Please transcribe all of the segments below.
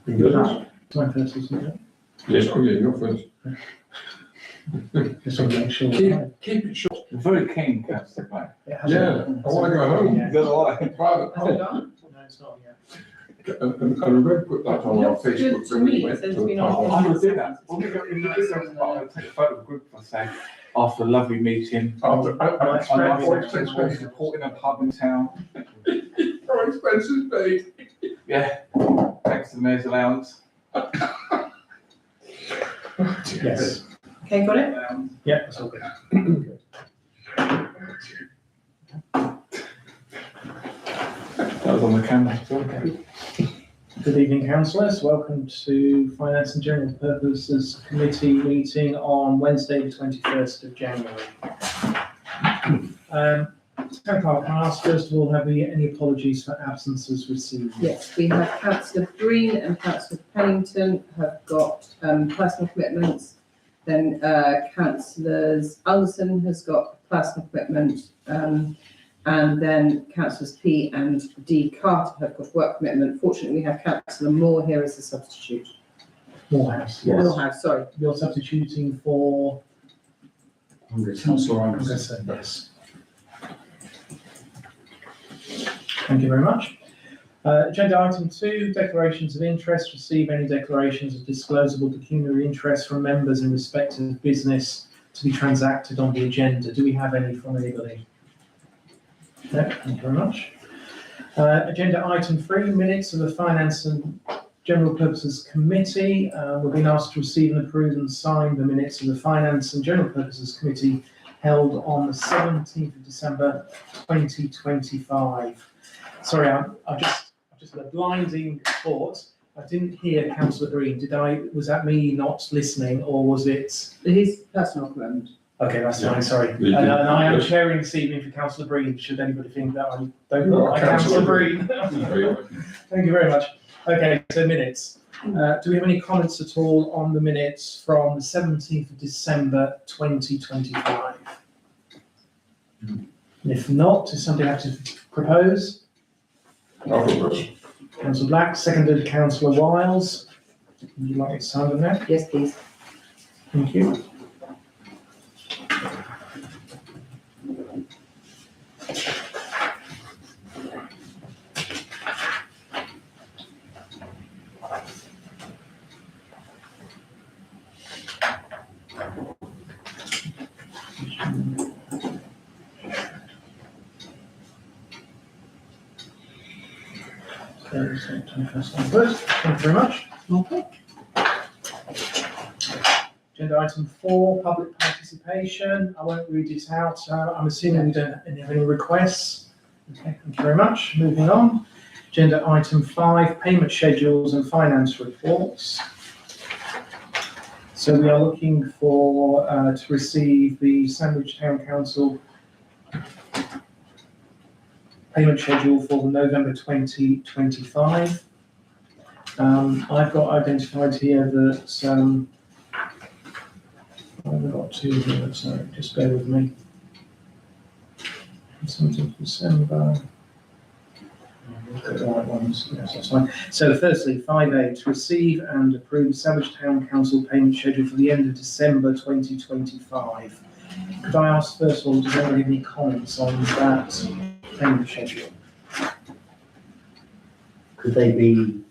Time first, isn't it? Yes, oh yeah, you're first. Just want to make sure. Keep it short. Very keen, Councillor Black. It hasn't- Yeah, I want to go home. Yeah. Private Has it home. gone? No, it's not yet. And we're going to put that on our Looks good Facebook to when we me, went it says to we a not- pub. I will do that. When we go in the business, I'll take a photo of the group and say, after a lovely meeting, After, I expensive, like supporting a pub in town. how expensive, mate. Yeah, thanks to the mayor's allowance. Yes. Okay, got it? Yeah, that's all good. That was on the camera. Okay. Good evening, councillors. Welcome to Finance and General Purposes Committee meeting on Wednesday, the 21st of January. Town Clerk, can I ask first of all, have we any apologies for absences received? Yes, we have Councillor Green and Councillor Pennington have got personal commitments. Then Councillors Alderson has got a personal commitment. And then Councillors P and D Carter have got work commitment. Fortunately, we have Councillor Moore here as a substitute. Morehouse. Morehouse, sorry. You're substituting for? Councillor Anderson, yes. Thank you very much. Agenda item 2, declarations of interest. Receive any declarations of disclosable pecuniary interest from members in respect of business to be transacted on the agenda. Do we have any from anybody? No, thank you very much. Agenda item 3, minutes of the Finance and General Purposes Committee. We've been asked to receive and approve and sign the minutes of the Finance and General Purposes Committee held on the 17th of December 2025. Sorry, I've just had a blinding thought. I didn't hear Councillor Green. Was that me not listening, or was it? His personal commitment. Okay, that's fine, sorry. You And did, I am yes. chairing this evening for Councillor Breen, should anybody think that I don't You look are like Councillor Councillor Breen. Thank you very much. Okay, so minutes. Do we have any comments at all on the minutes from the 17th of December 2025? And if not, does somebody have to propose? I'll propose. Councillor Black, seconded Councillor Wiles. Would you like me to sign them now? Yes, please. Thank you. Okay, so 21st onwards. Thank you very much. Okay. Agenda item 4, public participation. I won't read it out. I'm assuming we don't have any requests. Okay, thank you very much. Moving on. Agenda item 5, payment schedules and finance reports. So we are looking for to receive the Sandwich Town Council payment schedule for November 2025. I've got identified here that I've got 2 here, so just bear with me. 17th December. Got the right ones. Yes, that's fine. So firstly, 5A, to receive and approve Sandwich Town Council payment schedule for the end of December 2025. Could I ask first of all, does anybody have any comments on that payment schedule? Could they be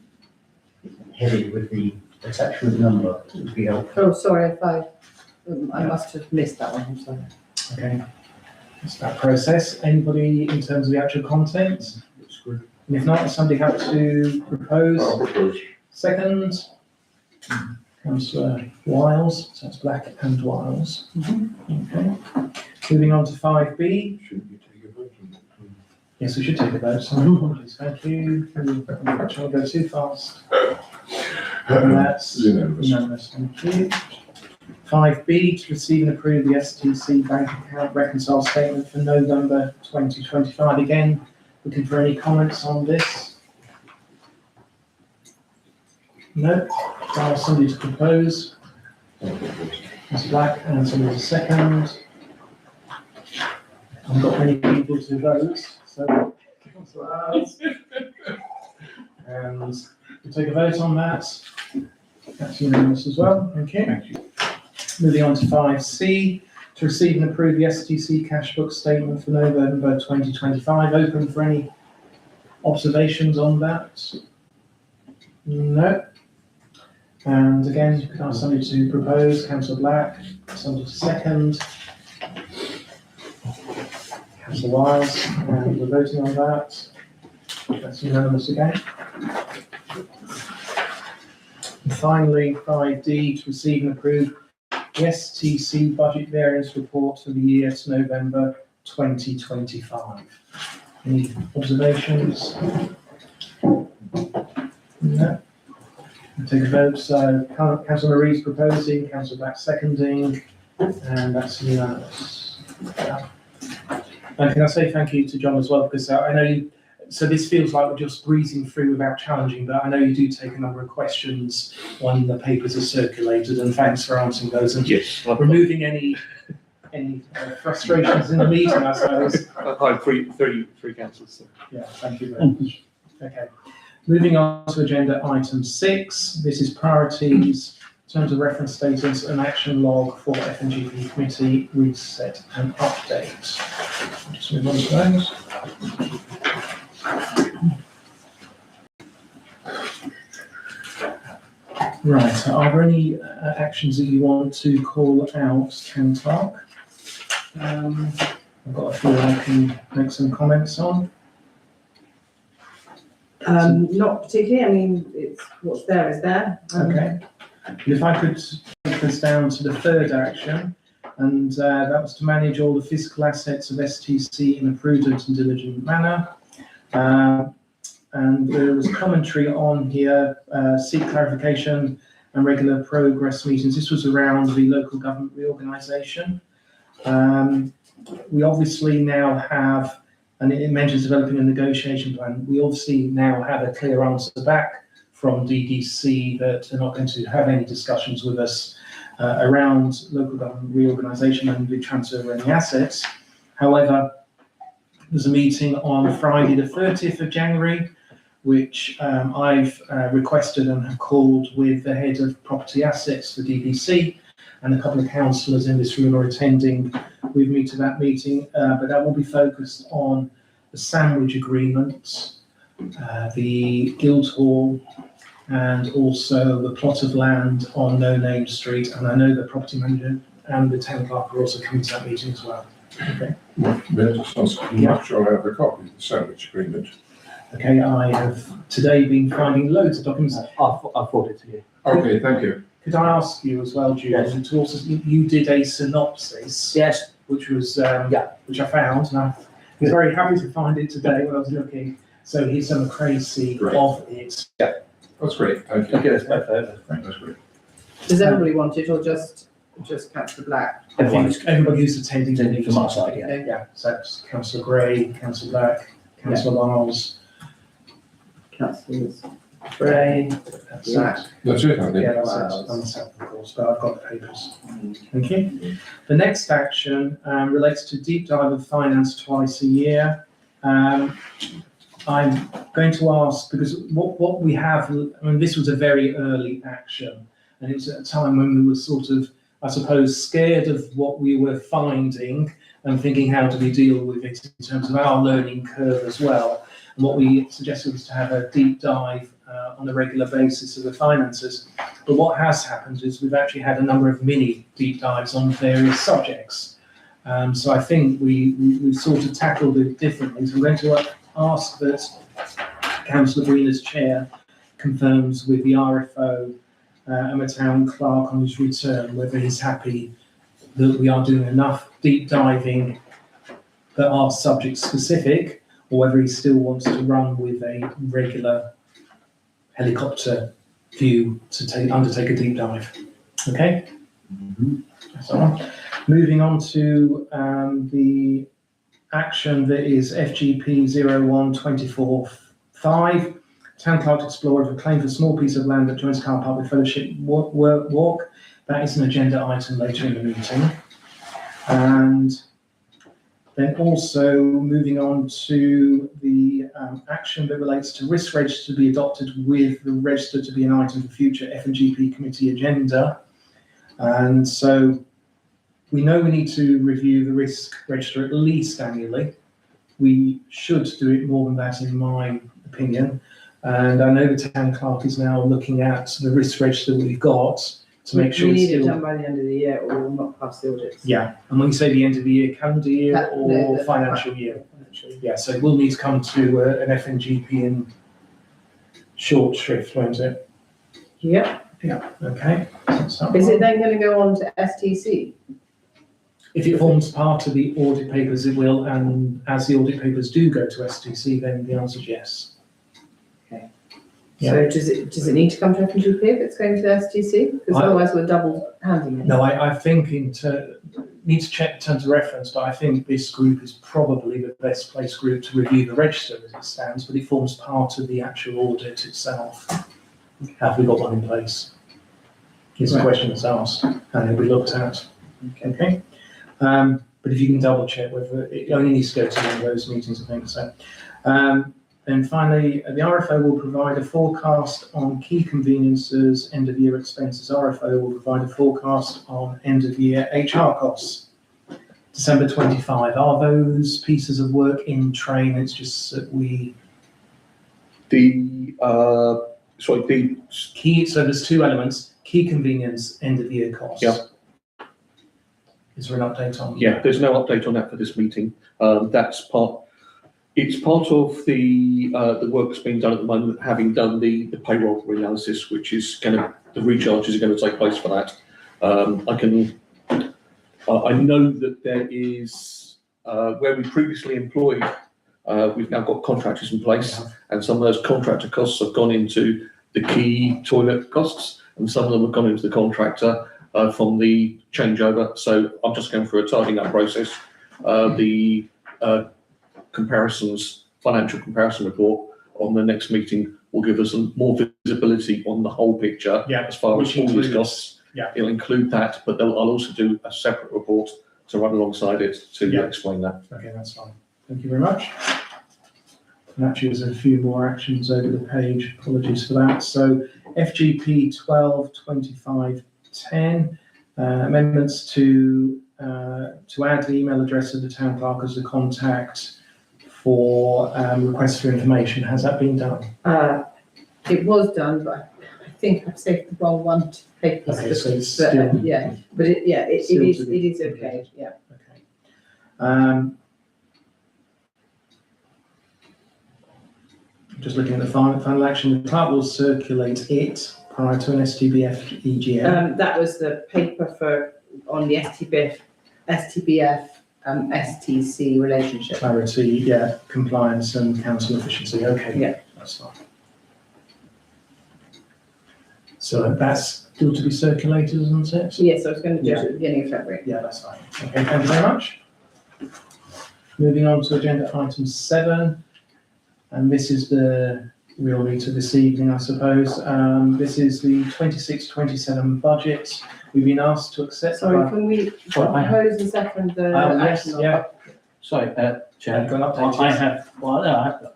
headed with the attachment number? It would be helpful. Oh, sorry, if I must have missed that one, I'm sorry. Okay, that's that process. Anybody in terms of the actual content? Looks good. And if not, does somebody have to propose? I'll propose. Second, Councillor Wiles, so that's Black and Wiles. Okay. Moving on to 5B. Should we take a vote on that? Yes, we should take a vote. Sorry, apologies. Thank you. I'm trying to go too fast. And that's Unanimous. unanimous. Thank you. 5B, to receive and approve the STC bank account reconcile statement for November 2025. Again, looking for any comments on this? No. So I'll ask somebody to propose. I'll propose. Mr. Black, and somebody to second. I've got many people to vote, so. And We'll take a vote on that. That's unanimous as well, thank you. Thank you. Moving on to 5C, to receive and approve the STC cash book statement for November 2025. Open for any observations on that? No. And again, can I ask somebody to propose? Councillor Black, somebody to second. Councillor Wiles, and we're voting on that. That's unanimous again. And finally, 5D, to receive and approve the STC budget variance report for the year to November 2025. Any observations? No. We'll take a vote. So Councillor Marie's proposing, Councillor Black seconding, and that's unanimous. And can I say thank you to John as well, because I know you, so this feels like we're just breezing through without challenging, but I know you do take a number of questions when the papers are circulated, and thanks for answering those and Yes. removing any frustrations in the meeting, I suppose. I have three councillors. So. Yeah, thank you very much. Okay, moving on to agenda item 6. This is priorities, terms of reference status and action log for F&Gp committee reset and update. I'll just move on to those. Right, are there any actions that you want to call out, Ken Clark? I've got a few I can make some comments on. Not particularly, I mean, it's, what's there is there. Okay. If I could take us down to the third action, and that was to manage all the physical assets of STC in a prudent and diligent manner. And there was commentary on here, seek clarification and regular progress meetings. This was around the local government reorganisation. We obviously now have, and it mentions developing a negotiation plan, we obviously now have a clear answer back from DDC that they're not going to have any discussions with us around local government reorganisation and the transfer of any assets. However, there's a meeting on Friday the 30th of January, which I've requested and have called with the head of property assets for DDC, and a couple of councillors in this room are attending with me to that meeting, but that will be focused on the Sandwich Agreement, the Guildhall, and also the plot of land on No Name Street. And I know the property manager and the town clerk are also coming to that meeting as well. Okay. May I just ask, I'm not sure I have a copy of the sandwich agreement. Okay, I have today been finding loads of documents. I'll forward it to you. Okay, thank you. Could I ask you as well, Julian, to also, you did a synopsis, Yes. which was, which I found, and I was very happy to find it today when I was looking. So here's some crazy Great. of it. That's great, thank you. I'll get us both over. That's great. Does everybody want it, or just Councillor Black? Everybody who's attending the meeting. From our side, yeah. Okay. Yeah, so that's Councillor Gray, Councillor Black, Councillor Miles. Councillors Gray, That's it. Black. That's it, I think. Yeah, that's it. I'm myself, of course, but I've got the papers. Thank you. The next action relates to deep dive of finance twice a year. I'm going to ask, because what we have, I mean, this was a very early action, and it was at a time when we were sort of, I suppose, scared of what we were finding and thinking, how do we deal with it in terms of our learning curve as well. And what we suggested was to have a deep dive on a regular basis of the finances. But what has happened is we've actually had a number of mini deep dives on various subjects. So I think we've sort of tackled it differently. So I'm going to ask that Councillor Green as chair confirms with the RFO and the town clerk on his return whether he's happy that we are doing enough deep diving that are subject specific, or whether he still wants to run with a regular helicopter view to undertake a deep dive. Okay? That's all right. Moving on to the action that is FGP 0124-5. Town clerk explorer of a claim for a small piece of land that joins car park with Fellowship Walk. That is an agenda item later in the meeting. And Then also moving on to the action that relates to risk register to be adopted with the register to be an item for future F&Gp committee agenda. And so we know we need to review the risk register at least annually. We should do it more than that, in my opinion. And I know the town clerk is now looking at the risk register that we've got to make sure We it's need it still. done by the end of the year or we'll not pass the audits. Yeah, and when you say the end of the year, calendar year or The financial year? Yeah, so we'll need to come to an F&Gp in short shrift, won't it? Yep. Yeah, okay. Is it then going to go on to STC? If it forms part of the audit papers, it will, and as the audit papers do go to STC, then the answer is yes. So does it need to come to F&Gp if it's going to STC? Because otherwise we're double handing it. No, I think need to check in terms of reference, but I think this group is probably the best placed group to review the register as it stands, but it forms part of the actual audit itself. Have we got one in place? Is the question that's asked, and it'll be looked at. Okay. But if you can double check whether it only needs to go to one of those meetings, I think so. And finally, the RFO will provide a forecast on key conveniences, end of year expenses. RFO will provide a forecast on end of year HR costs. December 25. Are those pieces of work in train? It's just that we key, so there's two elements: key convenience, end of year costs. Yeah. Is there an update on? yeah, there's no update on that for this meeting. It's part of the work that's being done at the moment, having done the payroll analysis, which is the recharges are going to take place for that. I know that there is, where we previously employed, we've now got contractors in place, and some of those contractor costs have gone into the key toilet costs, and some of them have gone into the contractor from the changeover. So I'm just going through a tidying up process. The financial comparison report on the next meeting will give us more visibility on the whole picture as far as all these costs. Yeah. It'll include that, but I'll also do a separate report to run alongside it to explain that. Okay, that's fine. Thank you very much. And actually, there's a few more actions over the page. Apologies for that. So FGP 122510, amendments to add the email address of the town clerk as a contact for requests for information. Has that been done? It was done, but I think I've saved the wrong one to papers. Okay, so it's but, still- but it still is to be- okay. Yeah. Okay. Just looking at the final action, the clerk will circulate it prior to an STBF EGM. That was the paper on the STBF STC relationship. Clarity, compliance and council efficiency. Okay, Yeah. that's fine. So that's still to be circulated, isn't it? Yes, I was going to do it at the beginning of February. Yeah, that's fine. Okay, thank you very much. Moving on to agenda item 7, and this is the real meat of this evening, I suppose. This is the 26-27 budget. We've been asked to accept. Sorry, can we propose and second the Yes, action? yeah. Sorry, Chair. Got an update, I yes.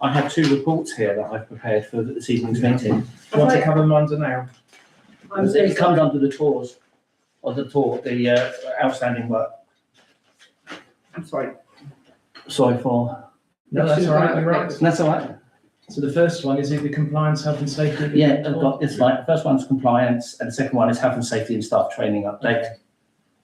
I have two reports here that I've prepared for this evening's meeting. Do you want to cover them under now? I'm so It comes sorry. under the tours, the outstanding work. I'm sorry. Sorry for, No, that's all right. You're right. that's all right. So the first one is the compliance, health and safety. Yeah, I've got, it's like, the first one's compliance and the second one is health and safety and staff training update.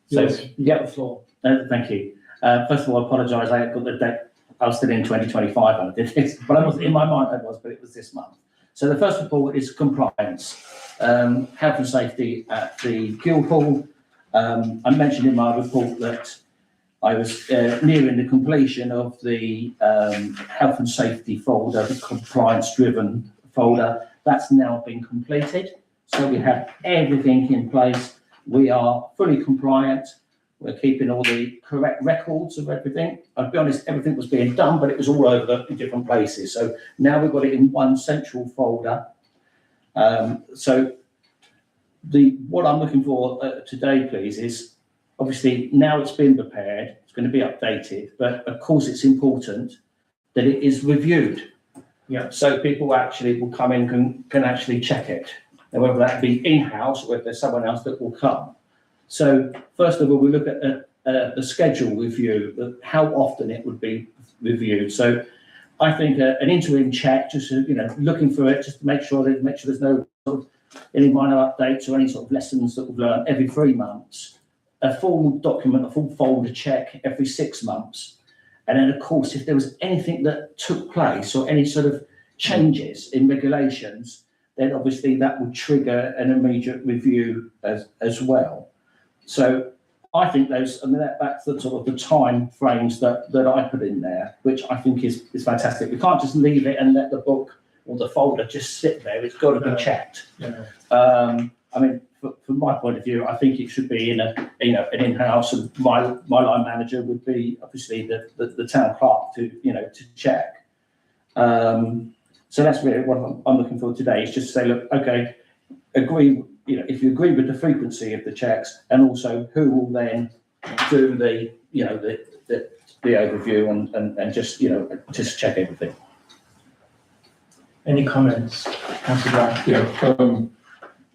So, Yes, you get the floor. thank you. First of all, I apologise, I got the date, I was still in 2025 when I did this, but I wasn't in my mind, but it was this month. So the first report is compliance, health and safety at the Guildhall. I mentioned in my report that I was nearing the completion of the health and safety folder, the compliance-driven folder. That's now been completed. So we have everything in place. We are fully compliant. We're keeping all the correct records of everything. I'll be honest, everything was being done, but it was all over in different places. So now we've got it in one central folder. So what I'm looking for today, please, is obviously now it's been prepared, it's going to be updated, but of course it's important that it is reviewed. Yeah. So people actually will come in, can actually check it. And whether that be in-house or if there's someone else that will come. So first of all, we look at the schedule review, how often it would be reviewed. So I think an interim check, just looking through it, just to make sure there's no sort of any minor updates or any sort of lessons that we've learned every 3 months. A full document, a full folder check every 6 months. And then, of course, if there was anything that took place or any sort of changes in regulations, then obviously that would trigger an immediate review as well. So I think that's the sort of the time frames that I put in there, which I think is fantastic. We can't just leave it and let the book or the folder just sit there. It's got to be checked. Yeah. I mean, from my point of view, I think it should be in an in-house, and my line manager would be obviously the town clerk to check. So that's really what I'm looking for today, is just to say, look, okay, agree, if you agree with the frequency of the checks, and also who will then do the overview and just check everything. Any comments, Councillor Brown?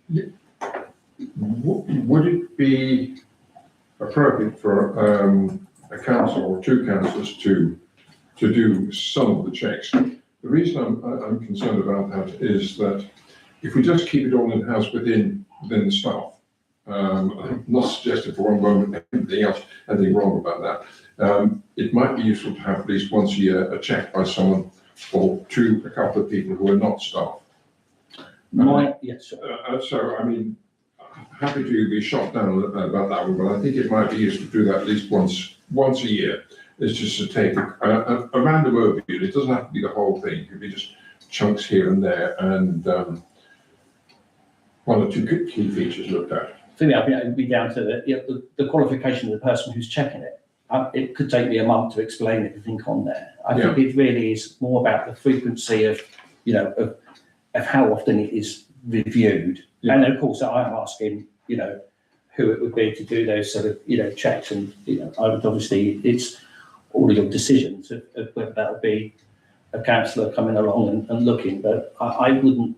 Yeah, would it be appropriate for a council or 2 councillors to do some of the checks? The reason I'm concerned about that is that if we just keep it all in-house within the staff, I'm not suggesting for one moment anything wrong about that. It might be useful to have at least once a year a check by someone or a couple of people who are not staff. Yes, sir. So, I mean, happy to be shot down about that one, but I think it might be useful to do that at least once a year. It's just to take a random overview. It doesn't have to be the whole thing. It could be just chunks here and there, and 1 or 2 key features looked at. For me, I think it would be down to the qualification of the person who's checking it. It could take me a month to explain everything on there. I think it really is more about the frequency of how often it is reviewed. Yeah. And then, of course, I am asking, who it would be to do those sort of, checks. And, I would obviously, it's all of your decisions of whether that would be a councillor coming along and looking. But I wouldn't.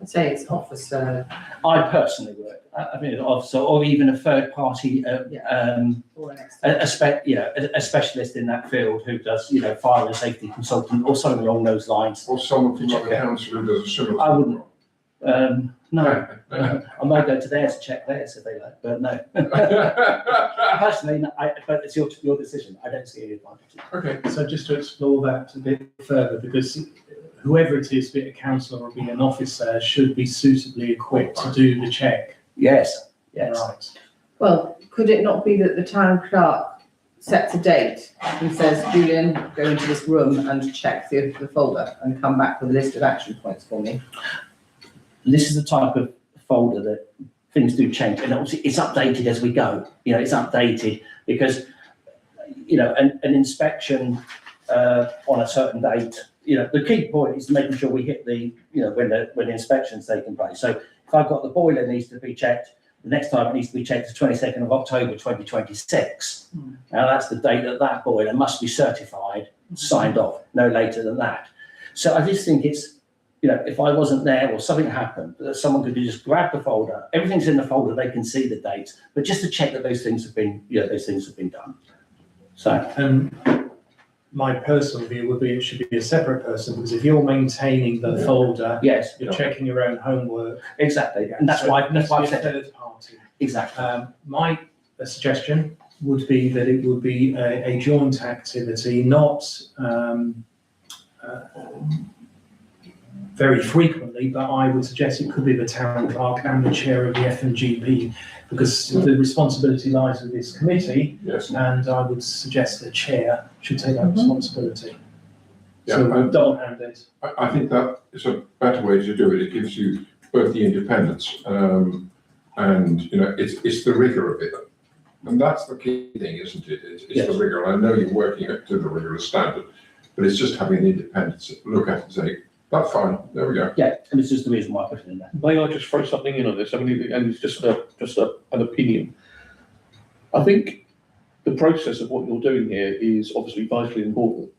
I'd say it's officer. I personally would. I mean, an officer or even a third party, a specialist in that field who does, fire and safety consultant or something along those lines. Or someone from another council who does a similar. I wouldn't. No, I might go to theirs to check theirs if they like, but no. Personally, no, but it's your decision. I don't see any advantage. Okay, so just to explore that a bit further, because whoever it is, be it a councillor or be an officer, should be suitably equipped to do the check. Yes. Right. Well, could it not be that the town clerk sets a date and says, Julian, go into this room and check the folder and come back with a list of action points for me? This is the type of folder that things do change, and obviously it's updated as we go. It's updated because, an inspection on a certain date. The key point is making sure we hit when the inspection's taking place. So if I've got the boiler needs to be checked, the next time it needs to be checked is 22nd of October 2026. Now that's the date that boiler must be certified, signed off, no later than that. So I just think it's, if I wasn't there or something happened, that someone could just grab the folder, everything's in the folder, they can see the dates, but just to check that those things have been done. So. My personal view would be it should be a separate person, because if you're maintaining the folder, yes, you're checking your own homework. Exactly, and that's why I said third party. Exactly. My suggestion would be that it would be a joint activity, not very frequently, but I would suggest it could be the town clerk and the chair of the F&Gp, because the responsibility lies with this committee. Yes. And I would suggest the chair should take that responsibility. Yeah, so double-handed. I think that is a better way to do it. It gives you both the independence and it's the rigour of it. And that's the key thing, isn't it? It's the rigour. And I know you're working up to the rigorous standard, but it's just having the independence to look at it and say, that's fine, there we go. Yeah, and it's just the reason why I put it in there. May I just throw something in on this? I mean, and it's just an opinion. I think the process of what you're doing here is obviously vitally important.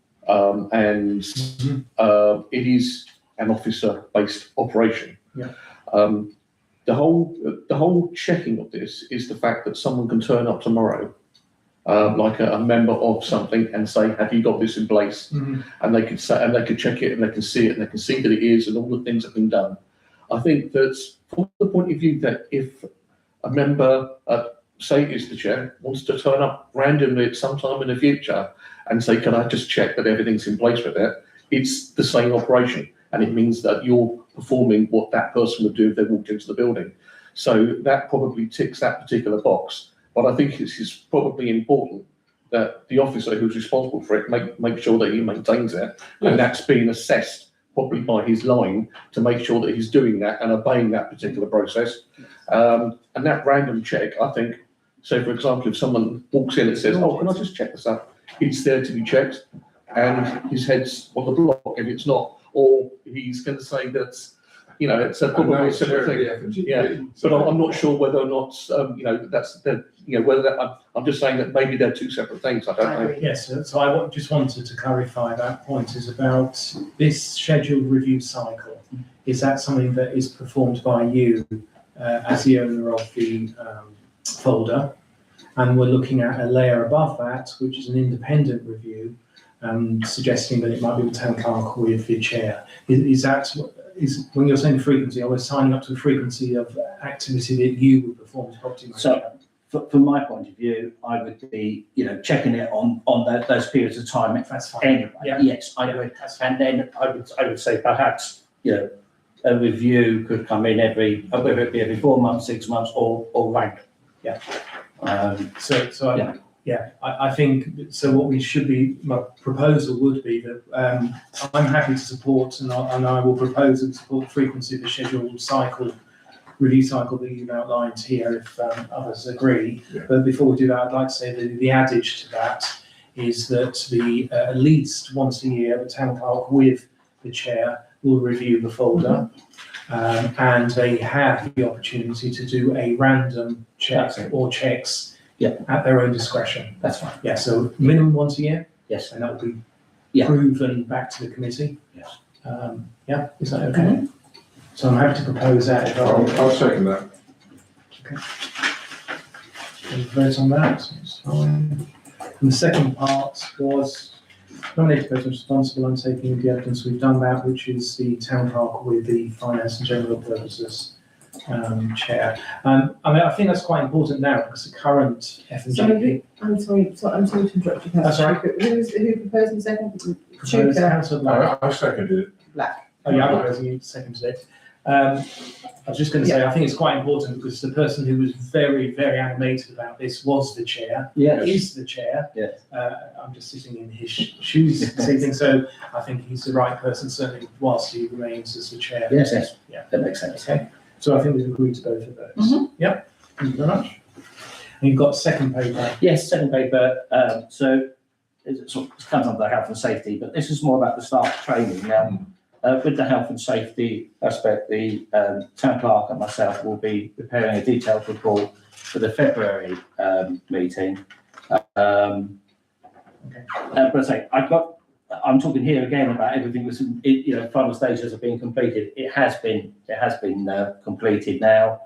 It is an officer-based operation. Yeah. The whole checking of this is the fact that someone can turn up tomorrow, like a member of something, and say, "Have you got this in place?" And they could say, and they could check it, and they can see it, and they can see that it is, and all the things have been done. I think that from the point of view that if a member, say is the chair, wants to turn up randomly at some time in the future and say, "Can I just check that everything's in place with it?" It's the same operation, and it means that you're performing what that person would do if they walked into the building. So that probably ticks that particular box. But I think it's probably important that the officer who's responsible for it make sure that he maintains it, and that's being assessed probably by his line to make sure that he's doing that and obeying that particular process. And that random check, I think, so for example, if someone walks in and says, "Oh, can I just check this out?" It's there to be checked, and his head's on the block if it's not, or he's going to say that, you know, it's probably a similar thing. Yeah, but I'm not sure whether or not, that's the, whether that, I'm just saying that maybe they're two separate things. I don't know. Yes, so I just wanted to clarify that point is about this scheduled review cycle. Is that something that is performed by you as the owner of the folder? And we're looking at a layer above that, which is an independent review, suggesting that it might be the town clerk with the chair. Is when you're saying the frequency, are we signing up to the frequency of activity that you would perform as property manager? So, from my point of view, I would be, checking it on those periods of time. That's fine. Anyway, Yeah. yes, I would. And then I would say perhaps, a review could come in whether it be every 4 months, 6 months, or random. Yeah. Yeah. I think, so what we should be, my proposal would be that I'm happy to support, and I will propose and support the frequency of the scheduled review cycle that you've outlined here, if others agree. Yeah. But before we do that, I'd like to say that the adage to that is that at least once a year, the town clerk with the chair will review the folder. And they have the opportunity to do a random check or checks at their own discretion. That's fine. Yeah, so minimum once a year, Yes. and that will be Yeah. proven back to the committee. Yes. Yeah, is that okay? So I'm happy to propose that. If I'll second that. Any vote on that? It's fine. And the second part was nominated person responsible and taking the evidence. We've done that, which is the town clerk with the finance and general purposes chair. I think that's quite important now because the current F&Gp. I'm sorry to interrupt you. That's all right. Who proposed in second? Proposed Councillor Black. I seconded it. Black. Oh, yeah, I'm proposing you seconded it. I was just going to say, I think it's quite important because the person who was very, very animated about this was the chair. Yes. Is the chair. Yes. I'm just sitting in his shoes this evening, so I think he's the right person, certainly whilst he remains as the chair. Yes. Yeah. That makes sense. Okay, so I think we've agreed to both of those. Yep, thank you very much. And you've got second paper. Yes, second paper. So it sort of comes under health and safety, but this is more about the staff training. Now, with the health and safety aspect, the town clerk and myself will be preparing a detailed report for the February meeting. But I say, I'm talking here again about everything was, final stages of being completed. It has been completed now.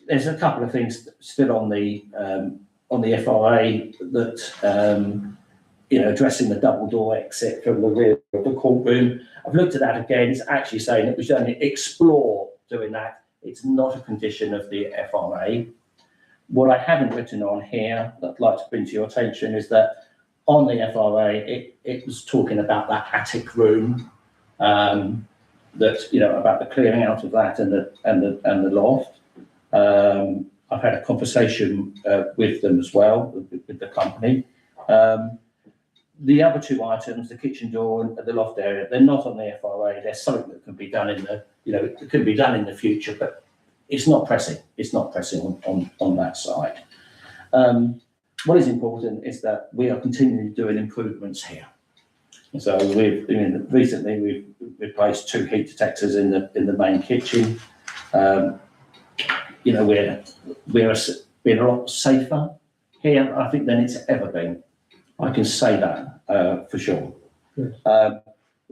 There's a couple of things still on the FRA that, addressing the double door exit from the rear of the courtroom. I've looked at that again. It's actually saying that we should only explore doing that. It's not a condition of the FRA. What I haven't written on here that I'd like to bring to your attention is that on the FRA, it was talking about that attic room, about the clearing out of that and the loft. I've had a conversation with them as well, with the company. The other two items, the kitchen door and the loft area, they're not on the FRA. There's something that can be done it could be done in the future, but it's not pressing. It's not pressing on that side. What is important is that we are continually doing improvements here. So recently we've replaced 2 heat detectors in the main kitchen. We're been a lot safer here, I think, than it's ever been. I can say that for sure. Good.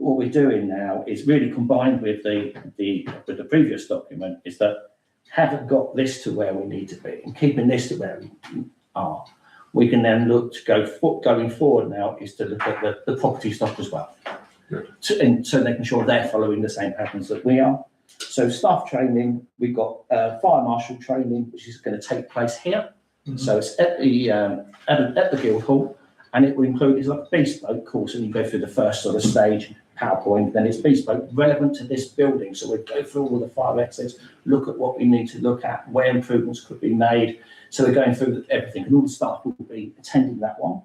What we're doing now is really combined with the previous document is that having got this to where we need to be and keeping this to where we are, we can then look to going forward now is to look at the property stock as well. And so making sure they're following the same patterns that we are. So staff training, we've got fire marshal training, which is going to take place here. Mhm. So it's at the Guildhall, and it will include, it's like a bespoke course, and you go through the first sort of stage, PowerPoint, then it's bespoke, relevant to this building. So we'll go through all the fire exits, look at what we need to look at, where improvements could be made. So we're going through everything, and all the staff will be attending that one.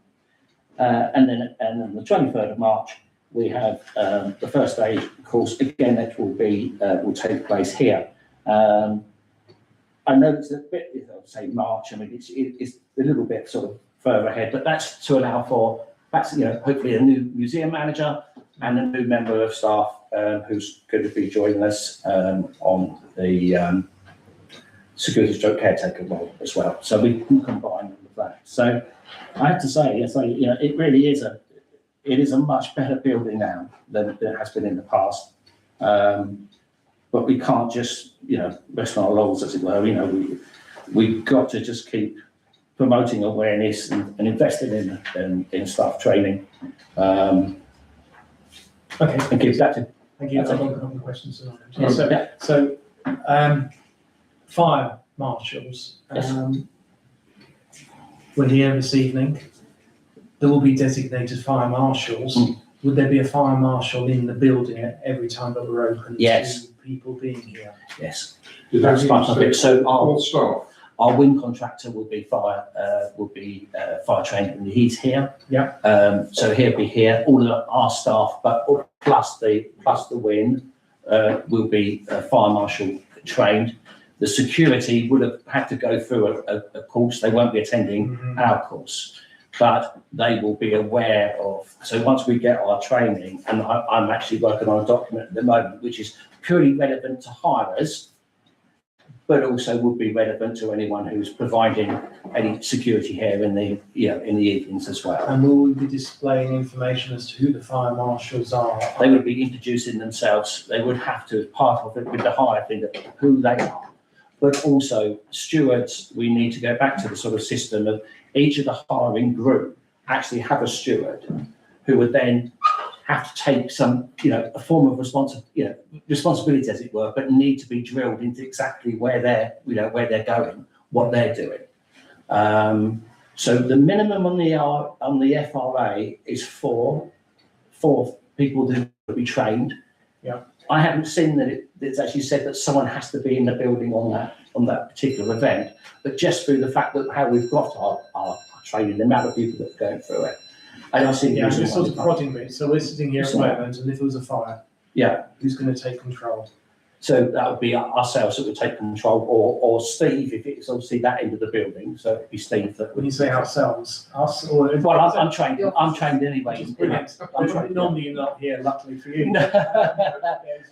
And then on the 23rd of March, we have the first aid course. Again, that will take place here. I know it's a bit, I'll say March. I mean, it's a little bit sort of further ahead, but that's to allow for hopefully a new museum manager and a new member of staff who's going to be joining us on the security stroke caretaker role as well. So we can combine all of that. So I have to say, it really is a much better building now than it has been in the past. But we can't just, rest on our laurels, as it were. We've got to just keep promoting awareness and investing in staff training. Okay, And keep that to. thank you. That's I've got a couple of questions. So, fire marshals, Yes. we're here this evening. There will be designated fire marshals. Mm. Would there be a fire marshal in the building every time that we're open Yes. to people being here? Yes. Did That's that part of it. So all staff? our wind contractor will be fire trained, and he's here. Yeah. So he'll be here. All of our staff, but plus the wind will be fire marshal trained. The security would have had to go through a course. They won't be attending our course, but they will be aware of. So once we get our training, and I'm actually working on a document at the moment, which is purely relevant to hirers, but also would be relevant to anyone who's providing any security here in the evenings as well. And will we be displaying information as to who the fire marshals are? They would be introducing themselves. They would have to, as part of it with the hire thing, who they are. But also stewards, we need to go back to the sort of system of each of the hiring group actually have a steward who would then have to take some, a form of responsibility, as it were, but need to be drilled into exactly where they're going, what they're doing. So the minimum on the FRA is four people that will be trained. Yeah. I haven't seen that it's actually said that someone has to be in the building on that particular event, but just through the fact that how we've got our training, the amount of people that are going through it. And I think Yeah, just sort of prodding bit. So we're sitting here at the moment, and if there was a fire, yeah. who's going to take control? So that would be ourselves that would take control, or Steve, if it's obviously that end of the building. So it'd be Steve that When would. you say ourselves, us or Well, I'm trained. I'm trained anyway. brilliant. I'm trained. Normally you're not here, luckily for you.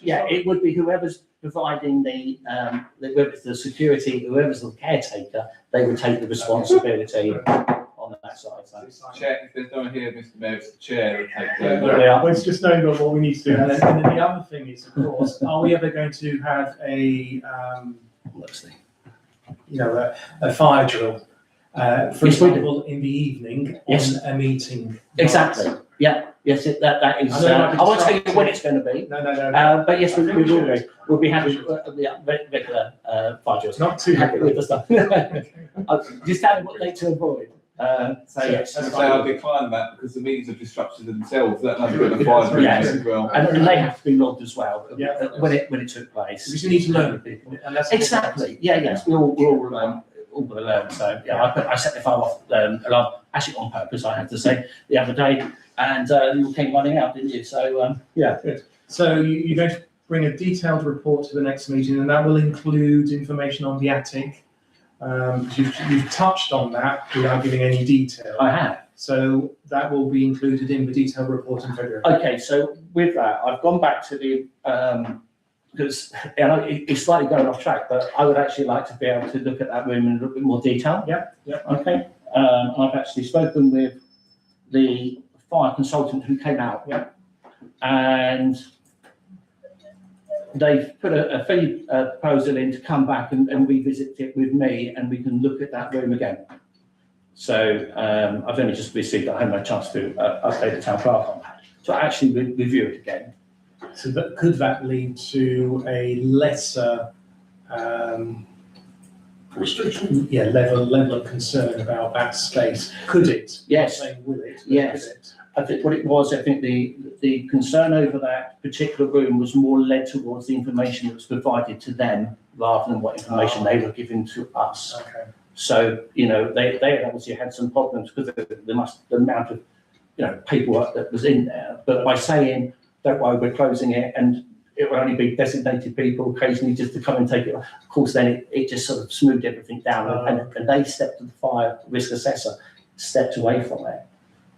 Yeah, it would be whoever's providing whether it's the security, whoever's the caretaker, they would take the responsibility on that side. So. Check, if there's no one here, Mr Mayor, it's the chair will take Yeah, over. Yeah. well, it's just knowing what we need to do. And then the other thing is, of course, are we ever going to have a fire drill? For Yes, we do. example, in the evening Yes. on a meeting. Exactly. Yeah. Yes. That is. I know it might be I won't tell you distracting. when it's going to be. No. But yes, we will be. We'll be having regular fire drills. Not too Happy happy with the stuff. Just tell them what they to avoid. So yes. That's So fine. I'll decline that because the meetings are disrupted themselves. That another bit of fire drill Yes. as well. And they have to be logged as well Yeah. when it took place. We just need to learn people. And that's Exactly. Yeah. Yes. We're all going to learn. So yeah, I set the fire off alarm actually on purpose. I have to say the other day, and you came running out, didn't you? So yeah. Good. So you're going to bring a detailed report to the next meeting, and that will include information on the attic. You've touched on that without giving any detail. I have. So that will be included in the detailed report in February. Okay. So with that, I've gone back to the because you know, it's slightly going off track, but I would actually like to be able to look at that room in a little bit more detail. Yeah. Okay. I've actually spoken with the fire consultant who came out. Yeah. And they've put a fee proposal in to come back and revisit it with me, and we can look at that room again. So I've only just received, I haven't had a chance to update the town clerk on that, to actually review it again. So that, could that lead to a lesser, Restriction. level of concern about that space? Could it? Yes. I'm not saying will it? But Yes. could it? I think what it was, I think the concern over that particular room was more led towards the information that was provided to them rather than what information they were giving to us. Okay. So, you know, they had obviously had some problems because of the amount of, you know, paperwork that was in there. But by saying, don't worry, we're closing it, and it will only be designated people occasionally just to come and take it, of course, then it just sort of smoothed everything down. And they stepped to the fire risk assessor, stepped away from it.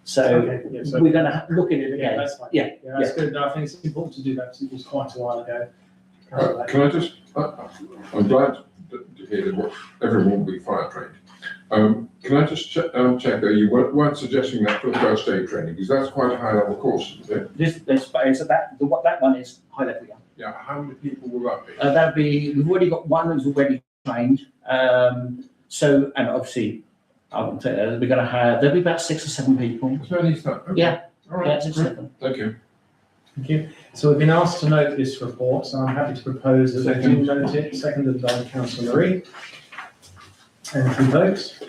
So Okay, yeah, so- we're going to look at it Yeah, again. that's fine. Yeah, That's good. No, I think it's important to do that because it was quite a while ago. Can I just, I'm glad to hear that everyone will be fire trained. Can I just check that you weren't suggesting that for the first aid training, because that's quite a high level course, isn't it? So that one is high level. Yeah. Yeah, how many people will that be? That'd be, we've already got one who's already trained. So, and obviously, I wouldn't say that, we're going to have, there'll be about 6 or 7 people. Is there any stuff? Okay. Yeah. All right, Yeah, 6 or great. 7. Thank you. Thank you. So we've been asked to note this report, so I'm happy to propose that we do note it, seconded by Councillor Marie. And we vote.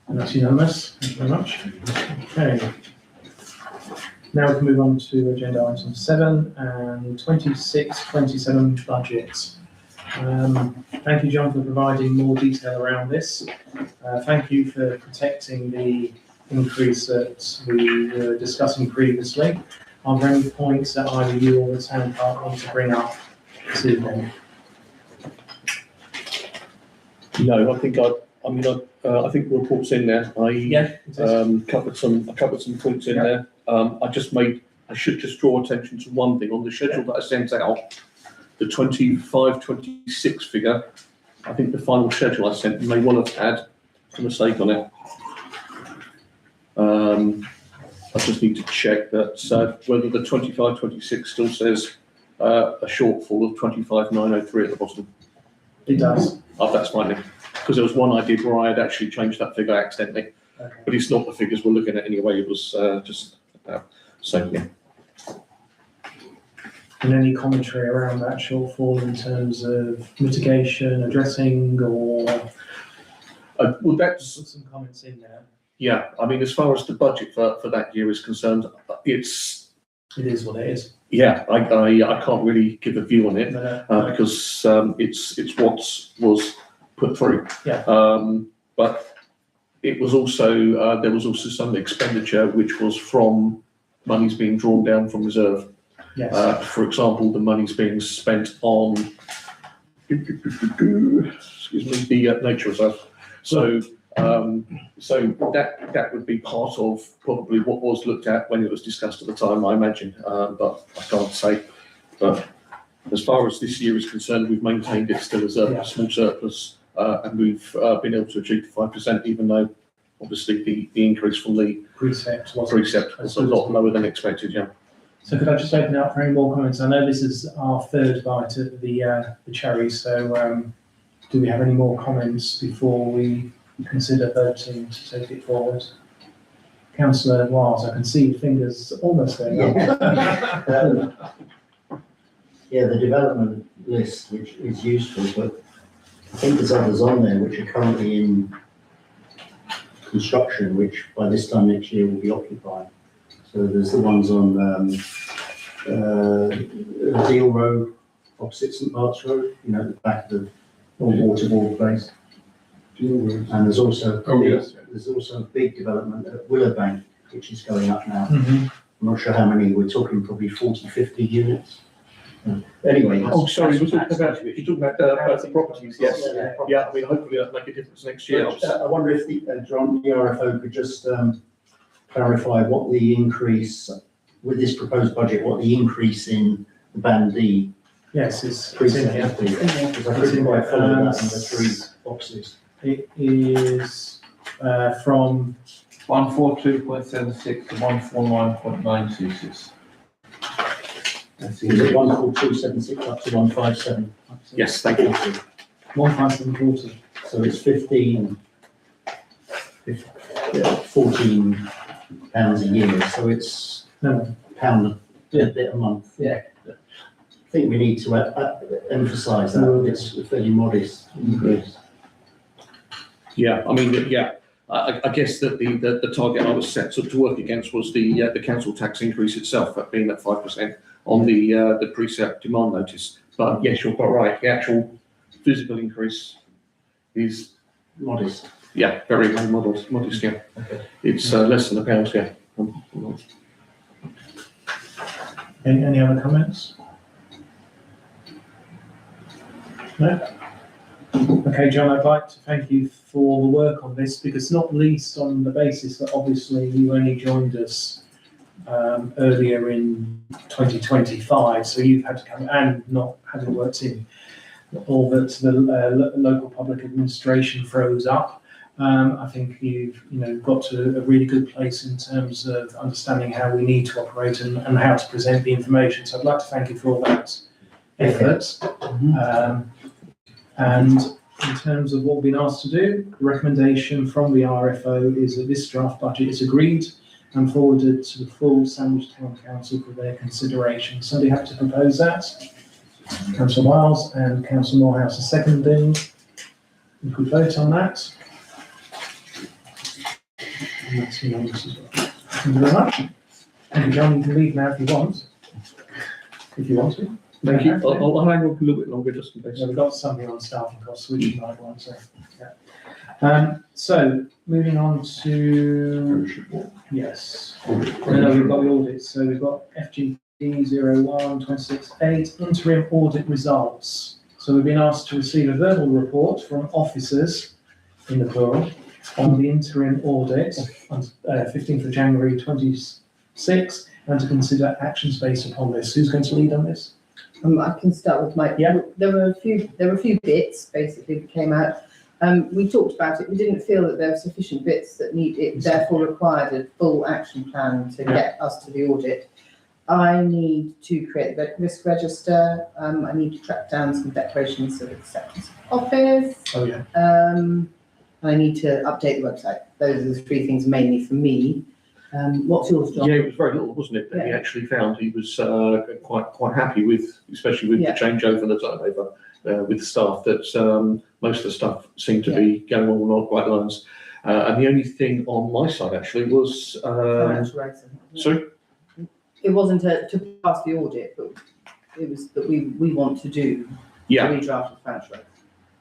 And that's unanimous. Thank you very much. Okay. Now we can move on to agenda item 7 and 26, 27 budgets. Thank you, John, for providing more detail around this. Thank you for protecting the increase that we were discussing previously. Are there any points that either you or the town clerk want to bring up this evening? No, I think I think the report's in there. I covered some points in there. I should just draw attention to one thing on the schedule that I sent out, the 25-26 figure. I think the final schedule I sent may well have had a mistake on it. I just need to check that whether the 25-26 still says a shortfall of 25,903 at the bottom. It does. Oh, that's fine then, because there was one I did where I had actually changed that figure accidentally, Okay. but it's not the figures we're looking at anyway. It was just so yeah. And any commentary around that shortfall in terms of mitigation, addressing, or Well, that's put some comments in there? yeah. I mean, as far as the budget for that year is concerned, it's It is what it is. yeah. I can't really give a view on it No. because it's what was put through. Yeah. But it was also there was also some expenditure which was from monies being drawn down from reserve. Yes. For example, the money's being spent on excuse me, the nature reserve. So that would be part of probably what was looked at when it was discussed at the time, I imagine. But I can't say. But as far as this year is concerned, we've maintained it still as a small surplus, and we've been able to achieve 5%, even though obviously the increase from the Precept was a lot lower than expected. Yeah. So could I just open up for any more comments? I know this is our third bite at the cherry, so do we have any more comments before we consider voting to take it forward? Councillor Wiles, I can see your fingers almost going up. Yeah, the development list, which is useful, but I think there's others on there which are currently in construction, which by this time next year will be occupied. So there's the ones on Deal Road, opposite St Bart's Road, you know, at the back of the old waterfall place. And there's also there's also a big development at Willowbank, which is going up now. Mhm. I'm not sure how many, we're talking probably 40, 50 units. Anyway. Oh, sorry, you're talking about the properties. Yes. Yeah. I mean, hopefully that'll make a difference next year. I wonder if John, the RFO could just clarify what the increase, with this proposed budget, what the increase in the Band D Yes, it's in precinct, here. please? Because I couldn't quite follow that in the three boxes. It is from 142.76 to 149.926. That's Is it easy. 14276 up to 157? Yes, thank you. 1,740. So it's 14 pounds a year, so it's No, pound a bit a month. Yeah. I think we need to emphasise that it's a fairly modest increase. Yeah, I mean, yeah, I guess that the target I was set to work against was the council tax increase itself, that being at 5% on the precept demand notice. But yes, you're quite right, the actual physical increase is, Modest. yeah, very, very modest, yeah. Okay. It's less than £1, yeah. any other comments? No? Okay, John, I'd like to thank you for the work on this, because not least on the basis that obviously you only joined us earlier in 2025, so you've had to come, and not having worked in all that the local public administration throws up. I think you've got to a really good place in terms of understanding how we need to operate and how to present the information. So I'd like to thank you for all that effort. And in terms of what we've been asked to do, the recommendation from the RFO is that this draft budget is agreed and forwarded to the full Sandwich Town Council for their consideration. Somebody have to propose that? Councillor Miles and Councillor Morehouse are seconding. We could vote on that. And that's unanimous as well. Thank you very much. Thank you, John. You can leave now if you want. If you want to. Thank you. I'll hang on a little bit longer just in case. Yeah, we've got something on staffing costs, which you might want to. Yeah. So moving on to, yes. No, we've got the audits. So we've got FGP 01-26-8 interim audit results. So we've been asked to receive a verbal report from officers, in the plural, on the interim audit on 15th of January 26, and to consider actions based upon this. Who's going to lead on this? I can start with Mike. Yeah. There were a few bits basically that came out. We talked about it. We didn't feel that there were sufficient bits that therefore required a full action plan to get us to the audit. I need to create the risk register. I need to track down some declarations of acceptance of office. Oh, yeah. I need to update the website. Those are the three things mainly for me. What's yours, John? Yeah, it was very little, wasn't it, that he actually found. He was quite happy with, especially with the changeover and the turnover with staff, that most of the stuff seemed to be going on the right lines. And the only thing on my side actually was, Financial regs. sorry? It wasn't to pass the audit, but it was that we want to do the redraft of financial regs.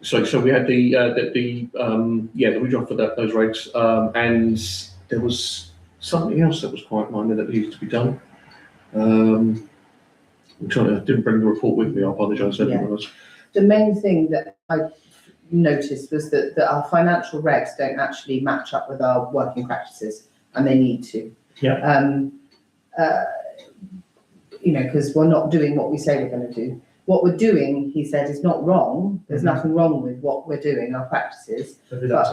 So we had the redraft for those regs, and there was something else that was quite minor that needed to be done. I'm trying to, didn't bring the report with me, I apologise. The main thing that I noticed was that our financial regs don't actually match up with our working practices, and they need to. Because we're not doing what we say we're going to do. What we're doing, he said, is not wrong. There's nothing wrong with what we're doing, our practices, but they don't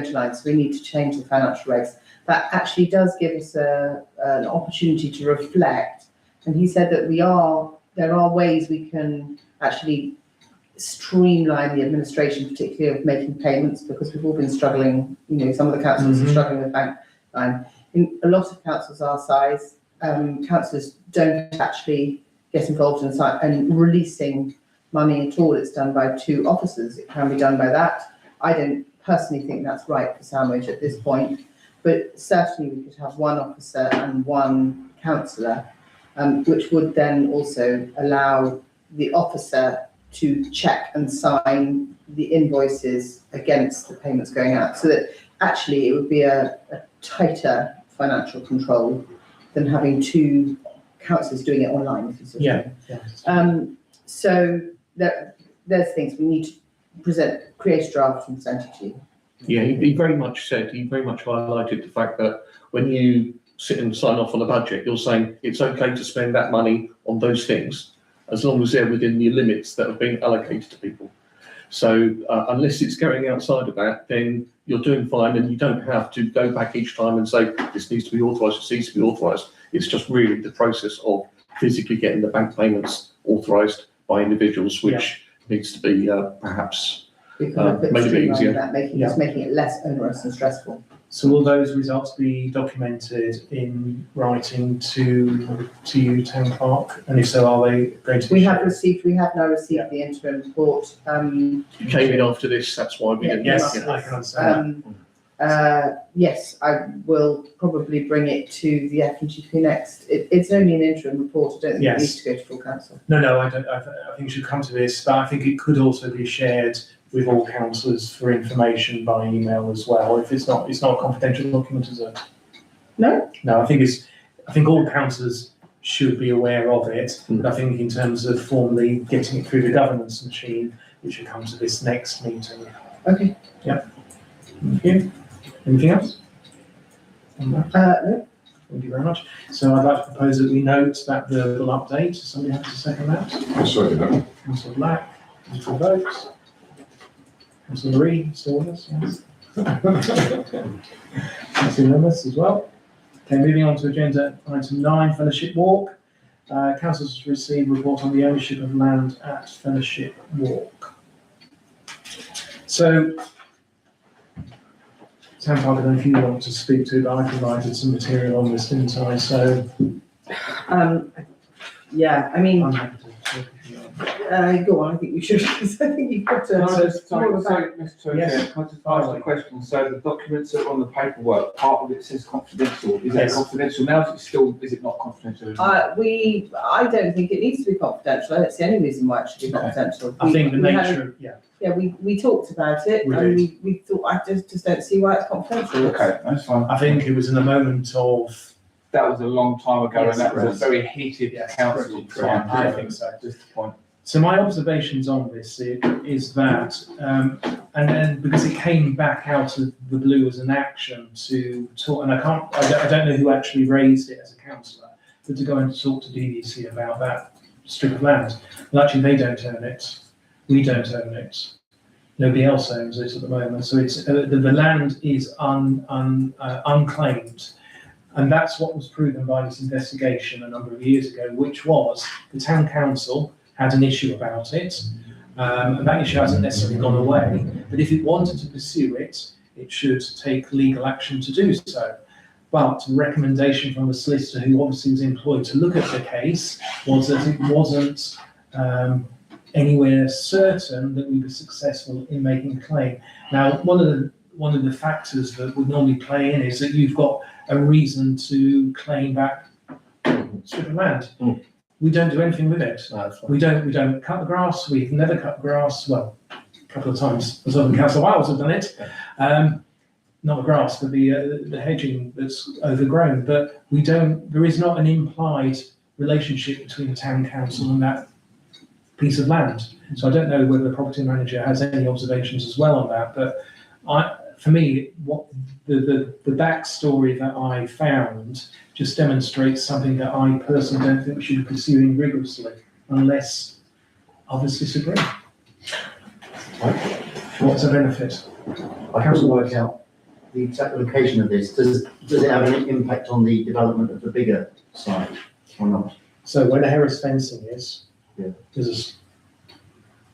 align. So we need to change the financial regs. That actually does give us an opportunity to reflect. And he said that there are ways we can actually streamline the administration, particularly of making payments, because we've all been struggling. Some of the councils are struggling with bank line. In a lot of councils our size, councillors don't actually get involved in releasing money at all. It's done by two officers. It can be done by that. I don't personally think that's right for Sandwich at this point, but certainly we could have one officer and one councillor, which would then also allow the officer to check and sign the invoices against the payments going out, so that actually it would be a tighter financial control than having two councillors doing it online. If you see what I mean. So there's things we need to create a draft and present it to you. Yeah, he very much highlighted the fact that when you sit and sign off on a budget, you're saying it's okay to spend that money on those things, as long as they're within the limits that have been allocated to people. So unless it's going outside of that, then you're doing fine, and you don't have to go back each time and say, this needs to be authorised, this needs to be authorised. It's just really the process of physically getting the bank payments authorised by individuals, which needs to be perhaps We can look at maybe easier. streamlining that, making it less onerous and stressful. So will those results be documented in writing to you, Town Clerk? And if so, are they going to be? We have now received the interim report. You came in after this, that's why we didn't. Yes, I can understand Yes, I will probably bring it to the F&Gp next. It's only an interim report. I don't think it needs to go to full council. No, I don't. I think it should come to this, but I think it could also be shared with all councillors for information by email as well. If it's not a confidential document, is it? No. No, I think all councillors should be aware of it. But I think in terms of formally getting it through the governance machine, it should come to this next meeting. Okay. Yep. Thank you. Anything else? No. Thank you very much. So I'd like to propose that we note that verbal update. Does somebody have to second that? I'll second that. Councillor Black, Councillor Votes. Councillor Marie, still with us? Yes. Councillor Loomis as well. Okay, moving on to agenda item 9, Fellowship Walk. Councillors receive report on the ownership of land at Fellowship Walk. So, Town Clerk, I don't know if you want to speak to it, but I provided some material on this, didn't I? So, Yeah, I mean, I'm happy to talk if you want. go on, I think you should, because I think you've got to. Mr. Chair, Yes. can I just ask a question? So the documents that are on the paperwork, part of it says confidential. Is that Yes. confidential now? Is it not confidential? I don't think it needs to be confidential. I don't see any reason why it should be confidential. I think the We had a- nature, Yeah, we talked about it, We and did. we thought, I just don't see why it's confidential. Okay, that's fine. I think it was in a moment of, That was a long time ago, Yes, and that was it a was. very heated Yes, council correct. time. I think so. Just a point. So my observations on this is that, and then because it came back out of the blue as an action to talk, and I don't know who actually raised it as a councillor, but to go and talk to DDC about that strip of land. Well, actually, they don't own it. We don't own it. Nobody else owns it at the moment. So it's the land is unclaimed. And that's what was proven by this investigation a number of years ago, which was the town council had an issue about it. And that issue hasn't necessarily gone away, but if it wanted to pursue it, it should take legal action to do so. But the recommendation from the solicitor, who obviously was employed to look at the case, was that it wasn't anywhere certain that we were successful in making a claim. Now, one of the factors that would normally play in is that you've got a reason to claim back strip of land. We don't do anything with it. We don't cut the grass. We've never cut grass. Well, a couple of times as well, Council of Wales have done it. Not the grass, but the hedging that's overgrown. But we don't. There is not an implied relationship between the town council and that piece of land. So I don't know whether the property manager has any observations as well on that. But for me, what the backstory that I found just demonstrates something that I personally don't think we should be pursuing rigorously, unless others disagree. What's the benefit? I can't work out the exact location of this. Does it have any impact on the development of the bigger site or not? So where the Harris fencing is, Yeah. there's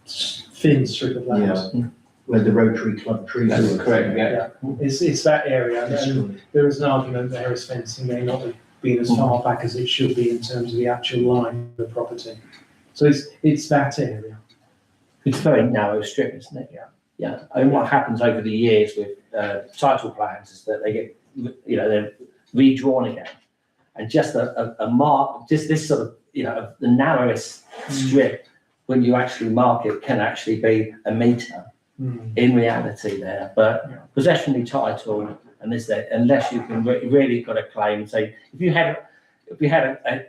a thin strip of land. Yeah. Where the Rotary Club trees That's are. correct, yeah. It's that area, and there is an argument that Harris fencing may not have been as far back as it should be in terms of the actual line of the property. So it's that area. It's a very narrow strip, isn't it? Yeah. And what happens over the years with title plans is that they get, they're redrawn again. And just a mark, just this sort of, the narrowest strip, when you actually mark it, can actually be a metre in reality there. But possessionally title, and this that, unless you can really got a claim, say if you had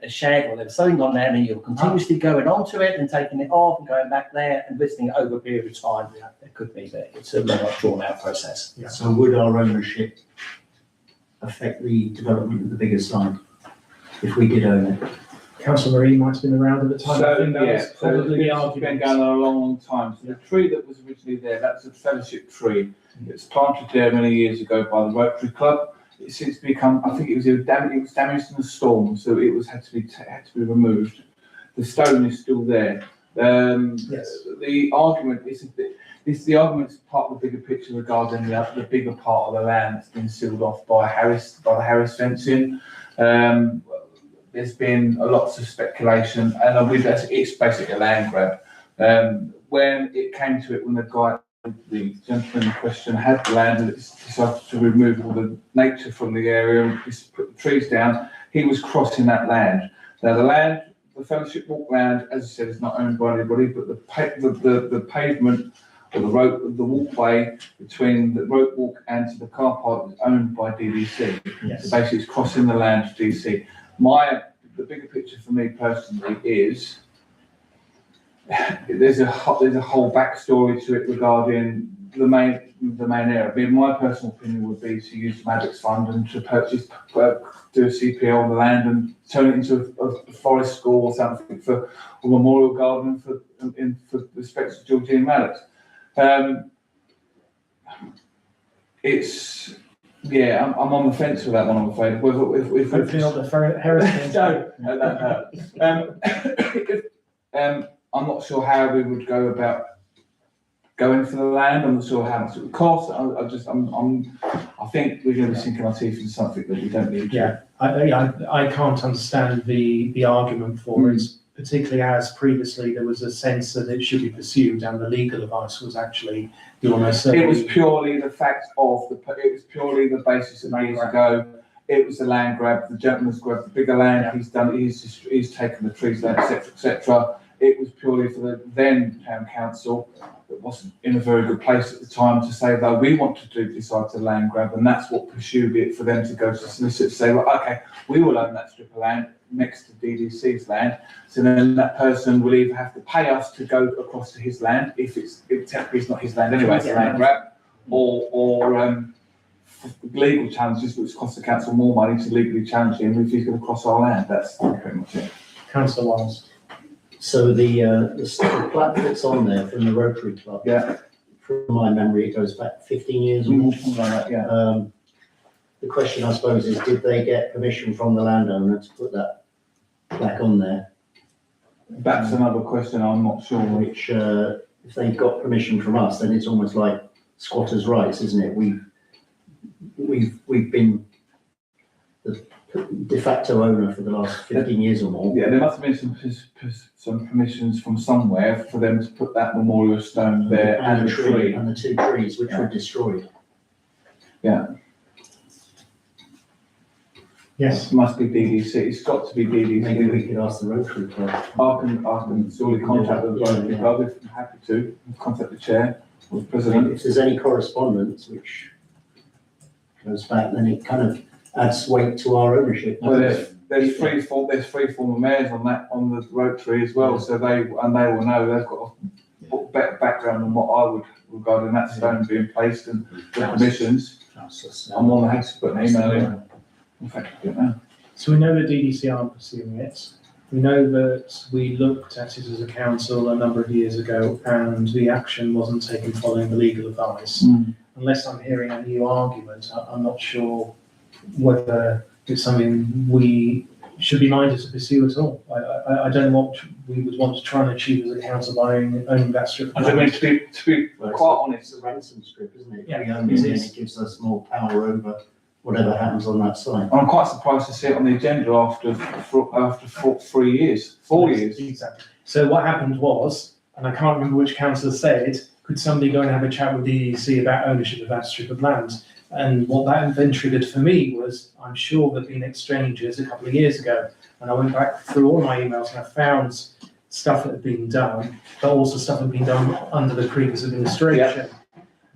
a shed or there was something on there and you're continuously going onto it and taking it off and going back there and visiting it over a period of time, there could be, but it's a more drawn out process. So would our ownership affect the development of the bigger site if we did own it? Councillor Marie might have been around at the time. I think that was So probably the it's been argument. going on a long, long time. So the tree that was originally there, that's a fellowship tree. It's planted there many years ago by the Rotary Club. It's since become, I think it was damaged in a storm, so it had to be removed. The stone is still there. Yes. The argument the argument's part of the bigger picture regarding the bigger part of the land that's been sealed off by the Harris fencing. There's been lots of speculation, and it's basically a land grab. When it came to it, when the gentleman in question had the land and decided to remove all the nature from the area and put the trees down, he was crossing that land. Now the Fellowship Walk land, as I said, is not owned by anybody, but the pavement or the walkway between the road walk and to the car park is owned by DDC. Yes. So basically it's crossing the land to DC. The bigger picture for me personally is there's a whole backstory to it regarding the main area. I mean, my personal opinion would be to use the Maddox Fund and to do a CPO on the land and turn it into a forest school or something for a memorial garden for respect to Georgine Maddox. I'm on the fence with that one, I'm afraid. Hopefully not the Harris. No. I'm not sure how we would go about going for the land. I'm not sure how much it would cost. I think we're going to be sinking our teeth in something that we don't need to. Yeah, I can't understand the argument for it, particularly as previously there was a sense that it should be pursued and the legal advice was actually the almost It was purely the fact of it was purely the basis of years ago. It was a land grab. The gentleman's grabbed the bigger land. Yeah. He's taken the trees down, etc. It was purely for the then town council that wasn't in a very good place at the time to say, though, we want to decide to land grab, and that's what pursued it for them to go to solicitors to say, well, okay, we will own that strip of land next to DDC's land. So then that person will either have to pay us to go across to his land if technically it's not his land anyway, it's a land grab, or legal challenges which cost the council more money to legally challenge him if he's going to cross our land. That's pretty much it. Councillor Wiles. So the plaque that's on there from the Rotary Club, Yeah. from my memory, it goes back 15 years or more. Something like that, yeah. The question, I suppose, is did they get permission from the landowner to put that plaque on there? That's another question. I'm not sure. Which, if they got permission from us, then it's almost like squatters' rights, isn't it? We've been the de facto owner for the last 15 years or more. Yeah, there must have been some permissions from somewhere for them to put that memorial stone there and the tree. And the two trees which were destroyed. Yeah. Yes. It must be DDC. It's got to be DDC. Maybe we could ask the Rotary Club. I can surely contact the Rotary Club if I'm happy to. Contact the chair or the president. If there's any correspondence which goes back, then it kind of adds weight to our ownership. Well, there's three former mayors on the Rotary as well, so they will know. They've got a better background than what I would regarding that stone being placed and the permissions. I'm more than happy to put an email in. In fact, I don't know. So we know that DDC aren't pursuing it. We know that we looked at it as a council a number of years ago and the action wasn't taken following the legal advice. Unless I'm hearing a new argument, I'm not sure whether it's something we should be minded to pursue at all. I don't know what we would want to try and achieve as a council by owning that strip. I mean, to be quite honest, it's a ransom strip, isn't it? Yeah, we own it, and it gives us more power over whatever happens on that site. I'm quite surprised to see it on the agenda after 4 years. Exactly. So what happened was, and I can't remember which councillor said, could somebody go and have a chat with DDC about ownership of that strip of land? And what that then triggered for me was, I'm sure there'd been exchanges a couple of years ago, and I went back through all my emails and I found stuff that had been done, but also stuff that had been done under the previous administration.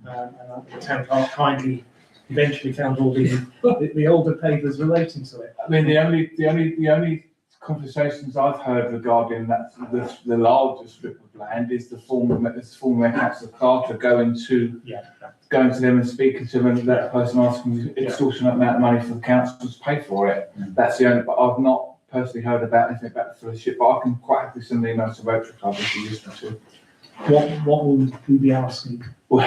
And the town clerk kindly eventually found all the older papers relating to it. I mean, the only conversations I've heard regarding that, the larger strip of land is the former Councillor Carter going to them and speaking to them, and that person asking extortionate amount of money for the council to pay for it. That's the only, but I've not personally heard about anything about the fellowship, but I can quite happily send an email to Rotary Club if you listen to. What will we be asking? Well,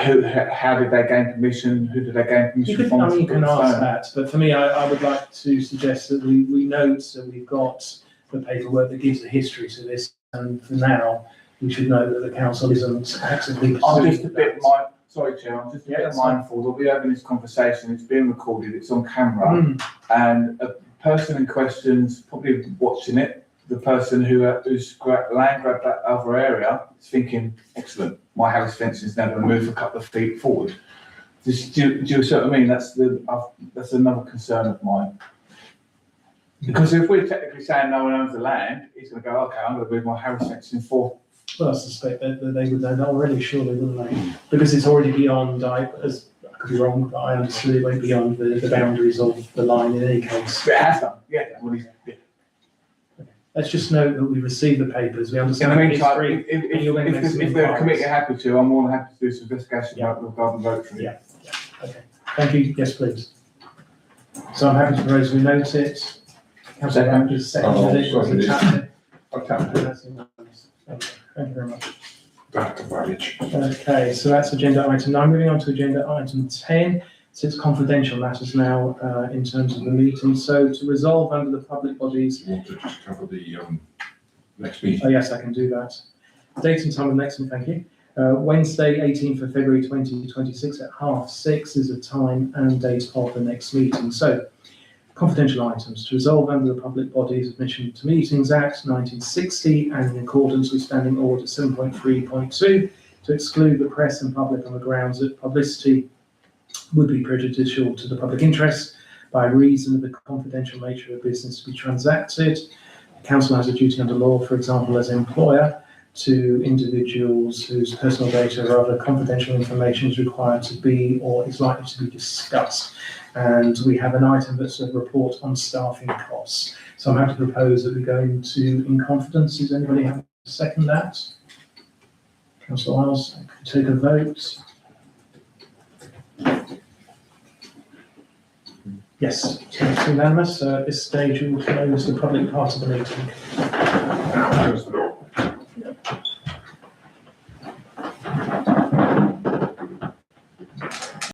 how did they gain permission? Who did they gain permission from? You can ask that, but for me, I would like to suggest that we note that we've got the paperwork that gives the history to this, and for now, we should know that the council isn't actively pursuing. I'm just a bit sorry, Chair, I'm just a bit mindful that we're having this conversation, it's being recorded, it's on camera, and a person in question's probably watching it. The person who's land grabbed that other area is thinking, excellent, my house fence is now going to move a couple of feet forward. Do you see what I mean? That's another concern of mine. Because if we're technically saying no one owns the land, he's going to go, okay, I'm going to move my house fence in 4. Well, I suspect that they would know that already, surely, wouldn't they? Because it's already beyond, I could be wrong, but I understood it went beyond the boundaries of the line in any case. But it has done, yeah. Let's just note that we received the papers, we In understand the the meantime, history. if the committee are happy to, I'm more than happy to do some investigation regarding Rotary. Yeah. Okay, thank you, yes, please. So I'm happy to propose we note it. Councillor Hampton is seconded it. I'll tap it. Thank you very much. Back of marriage. Okay, so that's agenda item 9. Moving on to agenda item 10. So it's confidential matters now in terms of the meeting. So to resolve under the public bodies. You want to just cover the next meeting? Oh, yes, I can do that. Date and time of the next one, thank you. Wednesday, 18th of February 2026 at 6:30 is the time and date of the next meeting. So confidential items to resolve under the Public Bodies Admission to Meetings Act 1960 and in accordance with Standing Order 7.3.2 to exclude the press and public on the grounds that publicity would be prejudicial to the public interest by reason of the confidential nature of business to be transacted. The council has a duty under law, for example, as an employer, to individuals whose personal data or other confidential information is required to be or is likely to be discussed. And we have an item that's a report on staffing costs. So I'm happy to propose that we go into in confidence. Does anybody have to second that? Councillor Wiles, I could take a vote. Yes, it's unanimous. At this stage, we will close the public part of the meeting.